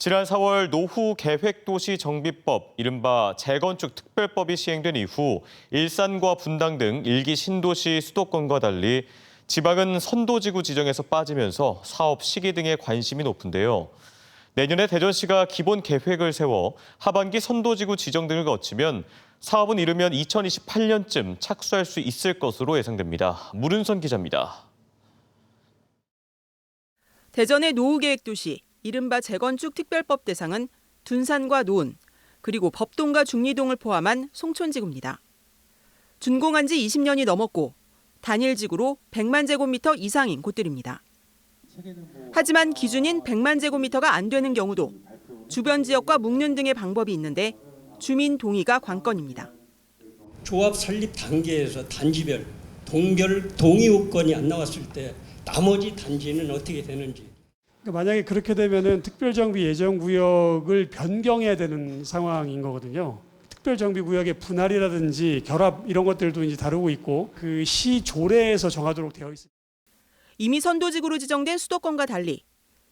지난 4월 노후 계획도시 정비법, 이른바 재건축 특별법이 시행된 이후 일산과 분당 등 일기 신도시 수도권과 달리 지방은 선도지구 지정에서 빠지면서 사업 시기 등에 관심이 높은데요. 내년에 대전시가 기본 계획을 세워 하반기 선도지구 지정 등을 거치면 사업은 이르면 2028년쯤 착수할 수 있을 것으로 예상됩니다. 문은선 기자입니다. 대전의 노후계획도시, 이른바 재건축 특별법 대상은 둔산과 노은, 그리고 법동과 중리동을 포함한 송촌지구입니다. 준공한 지 20년이 넘었고 단일지구로 100만 제곱미터 이상인 곳들입니다. 하지만 기준인 100만 제곱미터가 안 되는 경우도 주변 지역과 묶는 등의 방법이 있는데 주민 동의가 관건입니다. 조합 설립 단계에서 단지별, 동별 동의 요건이 안 나왔을 때 나머지 단지는 어떻게 되는지. 만약에 그렇게 되면은 특별정비 예정구역을 변경해야 되는 상황인 거거든요. 특별정비구역의 분할이라든지 결합 이런 것들도 이제 다루고 있고 그 시 조례에서 정하도록 되어 있습니다. 이미 선도지구로 지정된 수도권과 달리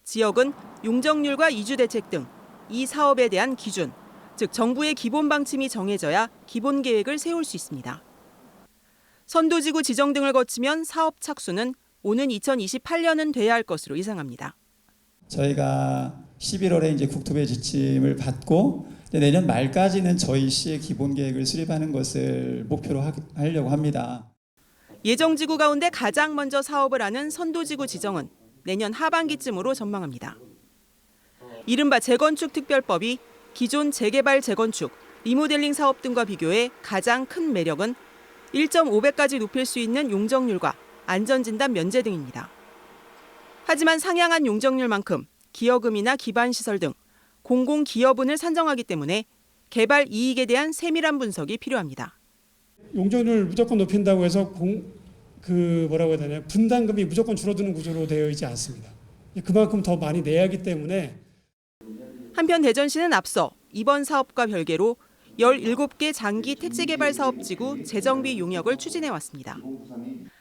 지역은 용적률과 이주대책 등 이 사업에 대한 기준, 즉 정부의 기본 방침이 정해져야 기본 계획을 세울 수 있습니다. 선도지구 지정 등을 거치면 사업 착수는 오는 2028년은 돼야 할 것으로 예상합니다. 저희가 11월에 이제 국토부의 지침을 받고 내년 말까지는 저희 시의 기본 계획을 수립하는 것을 목표로 하려고 합니다. 예정지구 가운데 가장 먼저 사업을 하는 선도지구 지정은 내년 하반기쯤으로 전망합니다. 이른바 재건축 특별법이 기존 재개발 재건축, 리모델링 사업 등과 비교해 가장 큰 매력은 1.5배까지 높일 수 있는 용적률과 안전진단 면제 등입니다. 하지만 상향한 용적률만큼 기여금이나 기반시설 등 공공기여분을 산정하기 때문에 개발 이익에 대한 세밀한 분석이 필요합니다. 용적률 무조건 높인다고 해서 분담금이 무조건 줄어드는 구조로 되어 있지 않습니다. 그만큼 더 많이 내야 하기 때문에. 한편 대전시는 앞서 이번 사업과 별개로 17개 장기 택지개발 사업지구 재정비 용역을 추진해 왔습니다.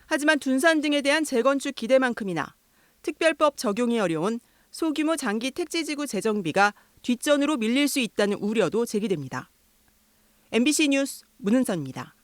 하지만 둔산 등에 대한 재건축 기대만큼이나 특별법 적용이 어려운 소규모 장기 택지지구 재정비가 뒷전으로 밀릴 수 있다는 우려도 제기됩니다. MBC 뉴스 문은선입니다.